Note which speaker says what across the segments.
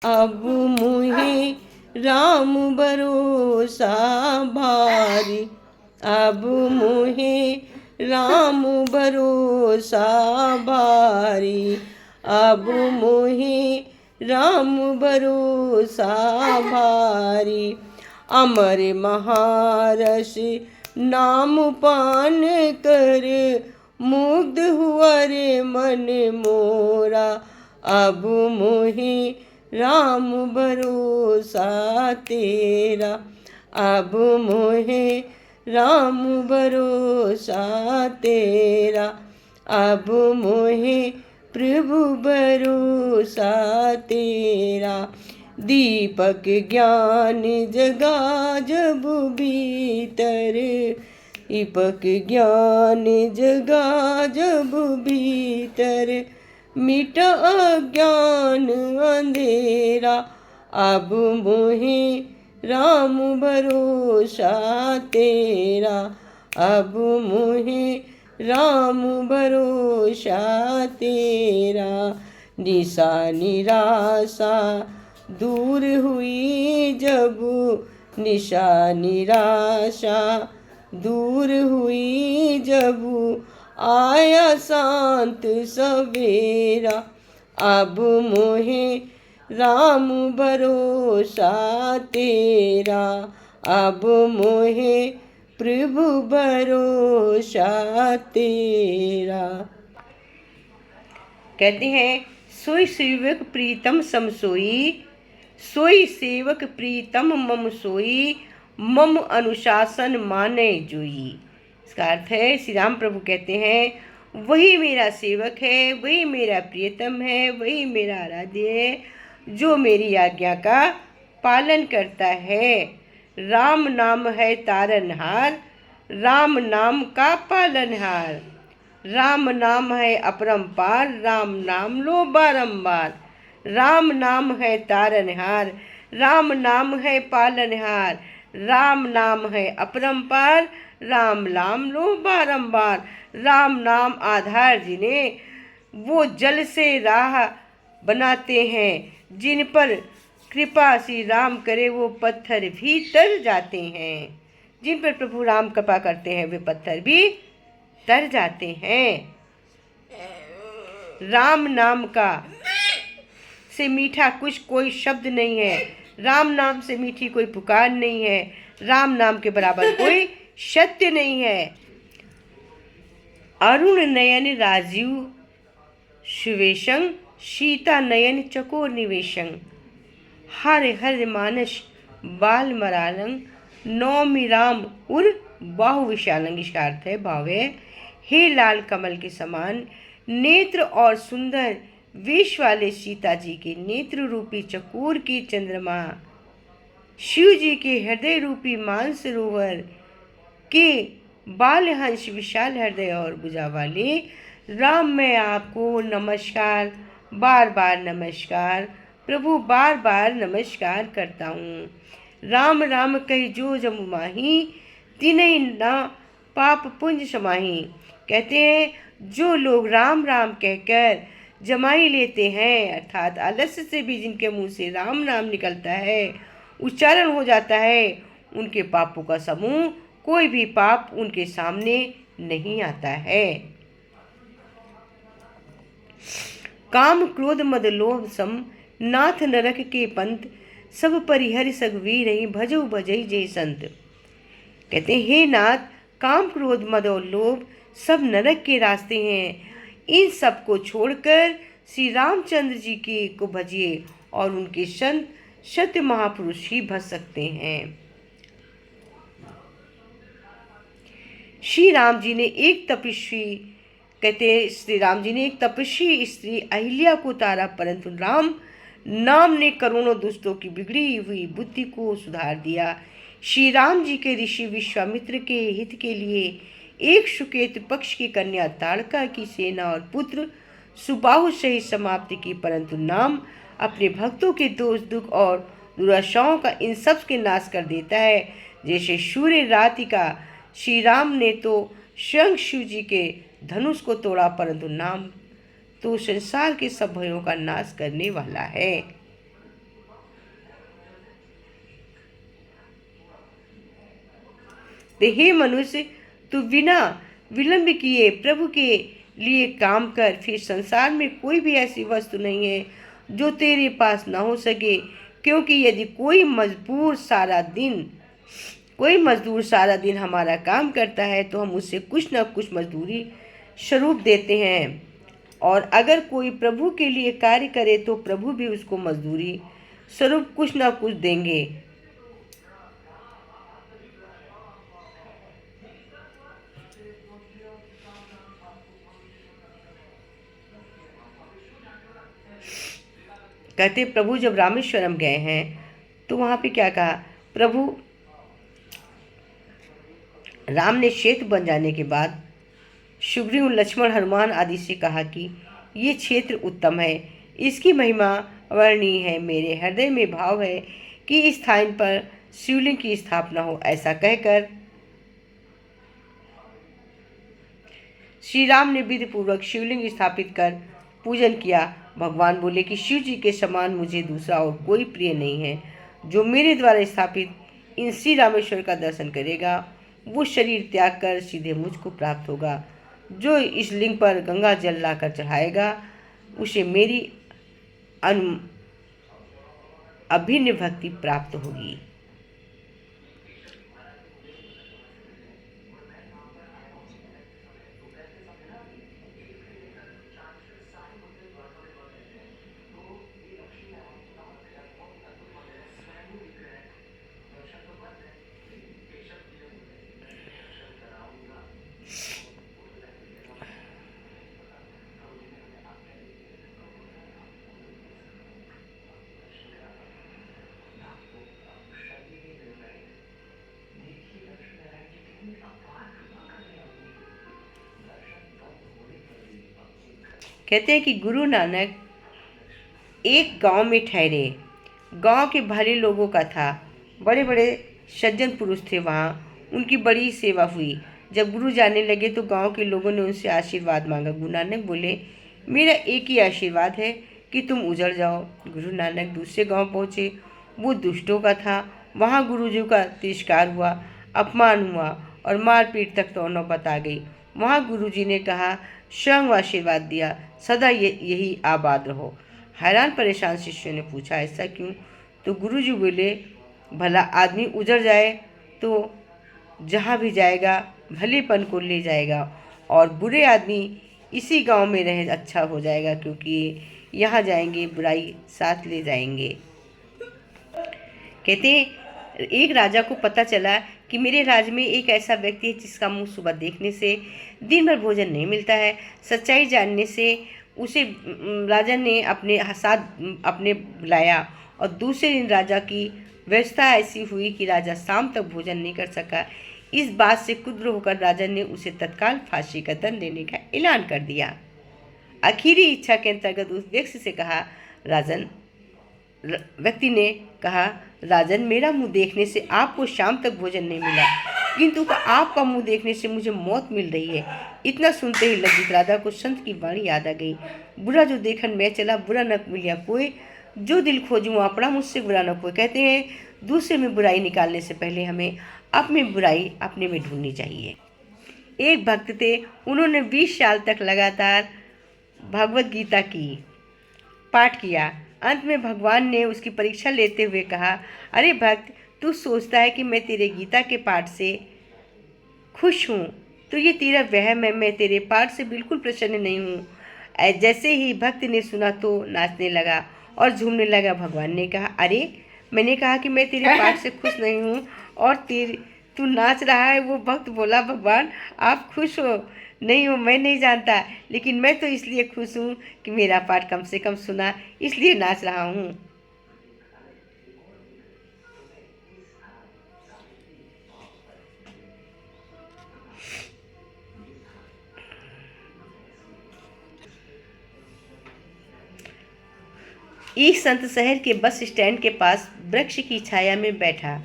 Speaker 1: अब मुहे राम भरोसा भारी। अब मुहे राम भरोसा भारी। अब मुहे राम भरोसा भारी। अमर महारस नाम पान कर मुग्ध हुआ रे मन मोरा। अब मोहे राम भरोसा तेरा। अब मोहे राम भरोसा तेरा। अब मोहे प्रभु भरोसा तेरा। दीपक ज्ञान जगा जब भीतर। दीपक ज्ञान जगा जब भीतर। मिटा अज्ञान अंधेरा। अब मोहे राम भरोसा तेरा। अब मोहे राम भरोसा तेरा। निशा निराशा दूर हुई जब। निशा निराशा दूर हुई जब। आया शांत सवेरा। अब मोहे राम भरोसा तेरा। अब मोहे प्रभु भरोसा तेरा। कहते हैं सोई सेवक प्रीतम सम सोई। सोई सेवक प्रीतम मम सोई। मम अनुशासन माने जोई। इसका अर्थ है श्री राम प्रभु कहते हैं वही मेरा सेवक है, वही मेरा प्रियतम है, वही मेरा आराध्य है जो मेरी आज्ञा का पालन करता है। राम नाम है तारनहार, राम नाम का पालनहार। राम नाम है अपरंपार, राम नाम लो बारंबार। राम नाम है तारनहार, राम नाम है पालनहार। राम नाम है अपरंपार, राम नाम लो बारंबार। राम नाम आधार जिन्हें वो जल से राह बनाते हैं। जिन पर कृपा श्री राम करे वो पत्थर भी तर जाते हैं। जिन पर प्रभु राम कृपा करते हैं वे पत्थर भी तर जाते हैं। राम नाम का से मीठा कुछ कोई शब्द नहीं है। राम नाम से मीठी कोई पुकार नहीं है। राम नाम के बराबर कोई सत्य नहीं है। अरुण नयन राजीव सुवेशं, सीता नयन चकोर निवेशं। हर हर मानस बाल मरालंग, नौमि राम उर बाहु विशालंग। इसका अर्थ है भाव है हे लाल कमल के समान नेत्र और सुंदर वेश वाले सीता जी के नेत्र रूपी चकोर की चंद्रमा, शिव जी के हृदय रूपी मानसरोवर के बाल हंस विशाल हृदय और भुजा वाले राम, मैं आपको नमस्कार, बार बार नमस्कार प्रभु, बार बार नमस्कार करता हूँ। राम राम कही जो जमु माही, तिन्हीं ना पाप पुंज समाही। कहते हैं जो लोग राम राम कहकर जमाई लेते हैं, अर्थात आलस्य से भी जिनके मुंह से राम नाम निकलता है, उच्चारण हो जाता है, उनके पापों का समूह कोई भी पाप उनके सामने नहीं आता है। काम क्रोध मद लोभ सम, नाथ नरक के पंथ। सब परिहरि सगवीर ही, भजो भजई जय संत। कहते हैं हे नाथ, काम क्रोध मद और लोभ सब नरक के रास्ते हैं। इन सब को छोड़कर श्री रामचंद्र जी के को भजिए और उनके संत सत्य महापुरुष ही भज सकते हैं। श्री राम जी ने एक तपस्वी कहते हैं श्री राम जी ने एक तपस्वी स्त्री अहिल्या को तारा, परंतु राम नाम ने करोड़ों दुष्टों की बिगड़ी हुई बुद्धि को सुधार दिया। श्री राम जी के ऋषि विश्वामित्र के हित के लिए एक सुकेत पक्ष की कन्या ताड़का की सेना और पुत्र सुबाहु सहित समाप्ति की, परंतु नाम अपने भक्तों के दोष दुख और दुराशाओं का इन सब के नाश कर देता है। जैसे सूर्य राति का श्री राम ने तो स्वयं शिव जी के धनुष को तोड़ा, परंतु नाम तो संसार के सब भयों का नाश करने वाला है। तो हे मनुष्य, तू बिना विलंब किए प्रभु के लिए काम कर। फिर संसार में कोई भी ऐसी वस्तु नहीं है जो तेरे पास ना हो सके, क्योंकि यदि कोई मजदूर सारा दिन हमारा काम करता है तो हम उससे कुछ न कुछ मजदूरी स्वरूप देते हैं, और अगर कोई प्रभु के लिए कार्य करे तो प्रभु भी उसको मजदूरी स्वरूप कुछ न कुछ देंगे। कहते प्रभु जब रामेश्वरम गए हैं तो वहाँ पे क्या कहा, प्रभु राम ने क्षेत्र बन जाने के बाद सुग्रीव, लक्ष्मण, हनुमान आदि से कहा कि ये क्षेत्र उत्तम है, इसकी महिमा वर्णनीय है। मेरे हृदय में भाव है कि इस स्थान पर शिवलिंग की स्थापना हो। ऐसा कहकर श्री राम ने विधि पूर्वक शिवलिंग स्थापित कर पूजन किया। भगवान बोले कि शिव जी के समान मुझे दूसरा और कोई प्रिय नहीं है। जो मेरे द्वारा स्थापित इन श्री रामेश्वर का दर्शन करेगा वो शरीर त्याग कर सीधे मुझको प्राप्त होगा। जो इस लिंग पर गंगा जल लाकर चढ़ाएगा उसे मेरी अभिन्न भक्ति प्राप्त होगी। कहते हैं कि गुरु नानक एक गांव में ठहरे। गांव के भले लोगों का था, बड़े बड़े सज्जन पुरुष थे वहाँ। उनकी बड़ी सेवा हुई। जब गुरु जाने लगे तो गांव के लोगों ने उनसे आशीर्वाद मांगा। गुरु नानक बोले, मेरा एक ही आशीर्वाद है कि तुम उजड़ जाओ। गुरु नानक दूसरे गांव पहुँचे। वो दुष्टों का था। वहाँ गुरुजी का तिरस्कार हुआ, अपमान हुआ और मारपीट तक तो नौबत आ गई। वहाँ गुरुजी ने कहा, स्वयं आशीर्वाद दिया, सदा यही आबाद रहो। हैरान परेशान शिष्यों ने पूछा, ऐसा क्यों? तो गुरुजी बोले, भला आदमी उजड़ जाए तो जहाँ भी जाएगा भलेपन को ले जाएगा, और बुरे आदमी इसी गांव में रहे अच्छा हो जाएगा, क्योंकि यहाँ जाएंगे बुराई साथ ले जाएंगे। कहते एक राजा को पता चला कि मेरे राज्य में एक ऐसा व्यक्ति है जिसका मुंह सुबह देखने से दिन भर भोजन नहीं मिलता है। सच्चाई जानने से उसे राजा ने अपने बुलाया, और दूसरे दिन राजा की व्यवस्था ऐसी हुई कि राजा शाम तक भोजन नहीं कर सका। इस बात से क्रुद्ध होकर राजा ने उसे तत्काल फांसी का दंड देने का ऐलान कर दिया। आखिरी इच्छा के अंतर्गत उस व्यक्ति ने कहा, राजन, मेरा मुंह देखने से आपको शाम तक भोजन नहीं मिला, किंतु आपका मुंह देखने से मुझे मौत मिल रही है। इतना सुनते ही लज्जित राजा को संत की वाणी याद आ गई, बुरा जो देखन मैं चला, बुरा न मिलिया कोई, जो दिल खोजूं आपड़ा, मुझसे बुरा न कोई। कहते हैं दूसरे में बुराई निकालने से पहले हमें अपनी बुराई अपने में ढूंढनी चाहिए। एक भक्त थे, उन्होंने 20 साल तक लगातार भगवत गीता की पाठ किया। अंत में भगवान ने उसकी परीक्षा लेते हुए कहा, अरे भक्त, तू सोचता है कि मैं तेरे गीता के पाठ से खुश हूँ, तो ये तेरा वहम है। मैं तेरे पाठ से बिल्कुल प्रसन्न नहीं हूँ। जैसे ही भक्त ने सुना तो नाचने लगा और झूमने लगा। भगवान ने कहा, अरे, मैंने कहा कि मैं तेरे पाठ से खुश नहीं हूँ और तू नाच रहा है। वो भक्त बोला, भगवान, आप खुश हो नहीं हो मैं नहीं जानता, लेकिन मैं तो इसलिए खुश हूँ कि मेरा पाठ कम से कम सुना, इसलिए नाच रहा हूँ। एक संत शहर के बस स्टैंड के पास वृक्ष की छाया में बैठा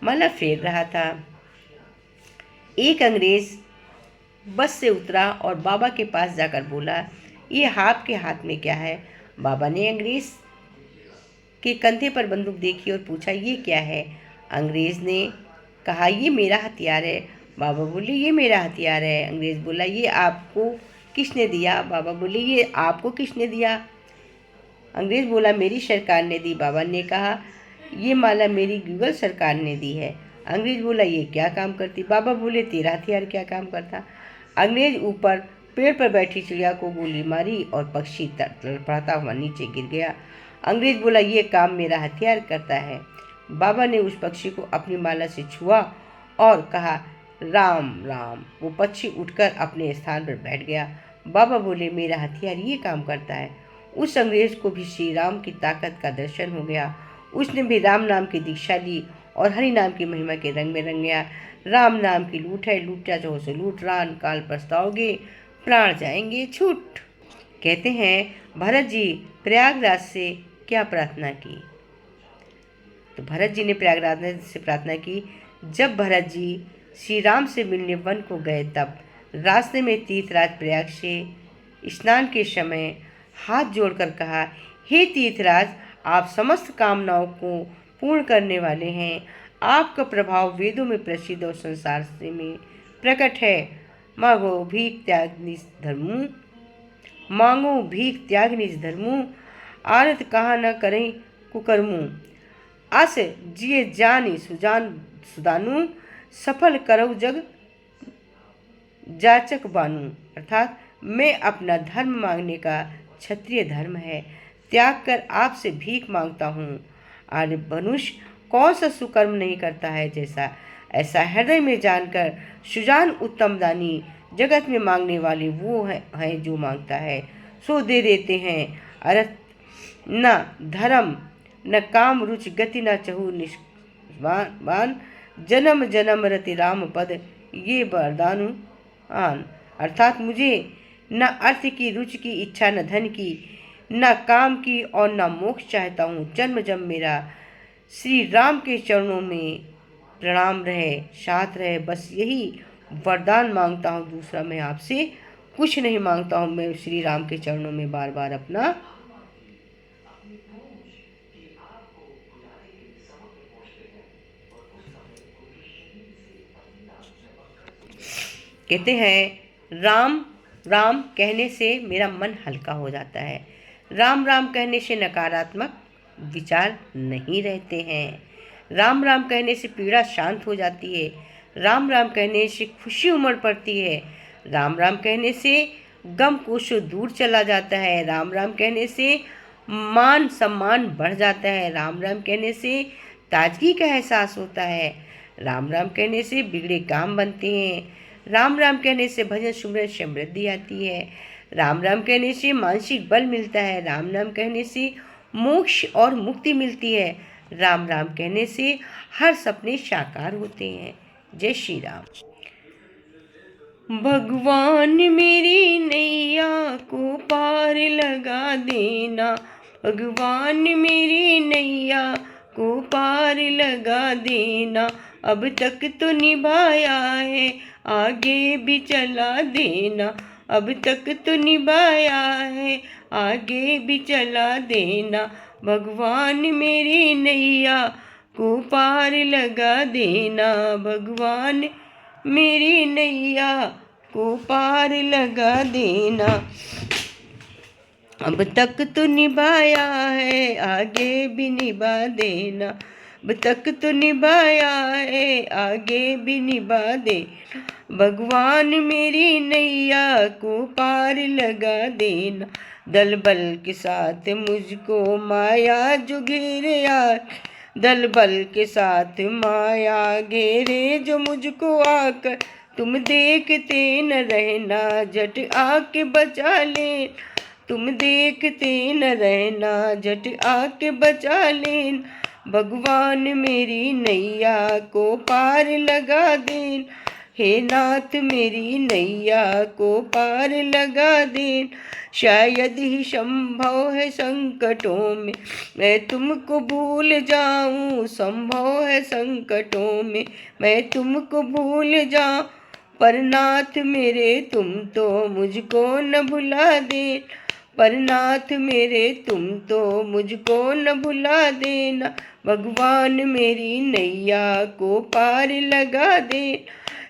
Speaker 1: माला फेर रहा था। एक अंग्रेज बस से उतरा और बाबा के पास जाकर बोला, ये आपके हाथ में क्या है? बाबा ने अंग्रेज के कंधे पर बंदूक देखी और पूछा, ये क्या है? अंग्रेज ने कहा, ये मेरा हथियार है बाबा बोले ये मेरा हथियार है। अंग्रेज बोला ये आपको किसने दिया? बाबा बोले ये आपको किसने दिया? अंग्रेज बोला मेरी सरकार ने दी। बाबा ने कहा ये माला मेरी गूगल सरकार ने दी है। अंग्रेज बोला ये क्या काम करती? बाबा बोले तेरा हथियार क्या काम करता? अंग्रेज ऊपर पेड़ पर बैठी चिड़िया को गोली मारी और पक्षी तड़फड़ाता हुआ नीचे गिर गया। अंग्रेज बोला ये काम मेरा हथियार करता है। बाबा ने उस पक्षी को अपनी माला से छुआ और कहा राम राम। वो पक्षी उठकर अपने स्थान पर बैठ गया। बाबा बोले मेरा हथियार ये काम करता है। उस अंग्रेज को भी श्री राम की ताकत का दर्शन हो गया। उसने भी राम नाम की दीक्षा ली और हरि नाम की महिमा के रंग में रंग गया। राम नाम की लूट है, लूटा चाहो से लूट, रान काल पछताओगे, प्राण जाएंगे छूट। कहते हैं भरत जी प्रयागराज से क्या प्रार्थना की? तो भरत जी ने प्रयागराज से प्रार्थना की, जब भरत जी श्री राम से मिलने वन को गए तब रास्ते में तीर्थराज प्रयाग से स्नान के समय हाथ जोड़कर कहा, हे तीर्थराज आप समस्त कामनाओं को पूर्ण करने वाले हैं। आपका प्रभाव वेदों में प्रसिद्ध और संसार से में प्रकट है। मांगो भीख त्याग निज धर्मू, मांगो भीख त्याग निज धर्मू, आरत कहाँ न करें कुकर्मू, आस जिए जानी सुजान सुदानु, सफल करो जग जाचक बानू। अर्थात मैं अपना धर्म मांगने का क्षत्रिय धर्म है, त्याग कर आपसे भीख मांगता हूँ। आर्य मनुष्य कौन सा सुकर्म नहीं करता है जैसा, ऐसा हृदय में जानकर सुजान उत्तम दानी जगत में मांगने वाले वो है जो मांगता है सो दे देते हैं। अर्थ न धर्म न काम रुचि गति न चहु निष्वान, जन्म जन्म रति राम पद ये वरदानु आन। अर्थात मुझे न अर्थ की रुचि की इच्छा, न धन की, न काम की और न मोक्ष चाहता हूँ। जन्म जन्म मेरा श्री राम के चरणों में प्रणाम रहे, साथ रहे, बस यही वरदान मांगता हूँ। दूसरा मैं आपसे कुछ नहीं मांगता हूँ। मैं श्री राम के चरणों में बार बार अपना कहते हैं राम राम कहने से मेरा मन हल्का हो जाता है। राम राम कहने से नकारात्मक विचार नहीं रहते हैं। राम राम कहने से पीड़ा शांत हो जाती है। राम राम कहने से खुशी उमड़ पड़ती है। राम राम कहने से गम कोसों दूर चला जाता है। राम राम कहने से मान सम्मान बढ़ जाता है। राम राम कहने से ताजगी का एहसास होता है। राम राम कहने से बिगड़े काम बनते हैं। राम राम कहने से भजन सुमरन समृद्धि आती है। राम राम कहने से मानसिक बल मिलता है। राम नाम कहने से मोक्ष और मुक्ति मिलती है। राम राम कहने से हर सपने साकार होते हैं। जय श्री राम। भगवान मेरी नैया को पार लगा देना, भगवान मेरी नैया को पार लगा देना। अब तक तो निभाया है, आगे भी चला देना। अब तक तो निभाया है, आगे भी चला देना। भगवान मेरी नैया को पार लगा देना, भगवान मेरी नैया को पार लगा देना। अब तक तो निभाया है, आगे भी निभा देना। अब तक तो निभाया है, आगे भी निभा दे। भगवान मेरी नैया को पार लगा देना। दल बल के साथ मुझको माया जो घेरे यार, दल बल के साथ माया घेरे जो मुझको आकर, तुम देखते न रहना झट आके बचा ले। तुम देखते न रहना झट आके बचा लेना। भगवान मेरी नैया को पार लगा देना। हे नाथ मेरी नैया को पार लगा देना। शायद ही संभव है संकटों में मैं तुमको भूल जाऊं, संभव है संकटों में मैं तुमको भूल जाऊं। पर नाथ मेरे तुम तो मुझको न भुला दे, पर नाथ मेरे तुम तो मुझको न भुला देना। भगवान मेरी नैया को पार लगा दे।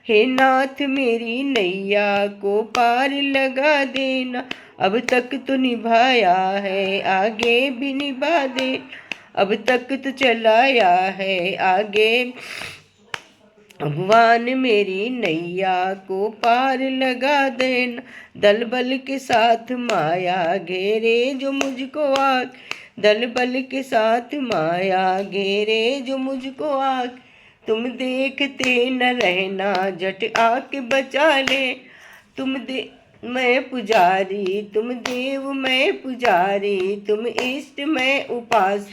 Speaker 1: हे नाथ मेरी नैया को पार लगा देना। अब तक तो निभाया है आगे भी निभा दे, अब तक तो चलाया है आगे। भगवान मेरी नैया को पार लगा देना। दल बल के साथ माया घेरे जो मुझको आग, दल बल के साथ माया घेरे जो मुझको आग। तुम देखते न रहना झट आके बचा ले, तुम दे मैं पुजारी तुम देव मैं पुजारी, तुम इष्ट मैं उपास,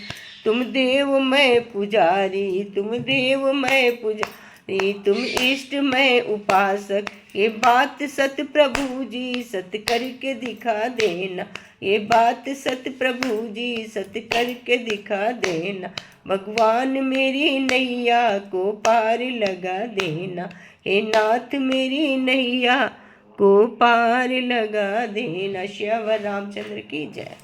Speaker 1: तुम देव मैं पुजारी, तुम देव मैं पुजारी, तुम इष्ट मैं उपासक। ये बात सत प्रभु जी सत करके दिखा देना, ये बात सत प्रभु जी सत करके दिखा देना। भगवान मेरी नैया को पार लगा देना, हे नाथ मेरी नैया को पार लगा देना। श्यावर रामचंद्र की जय।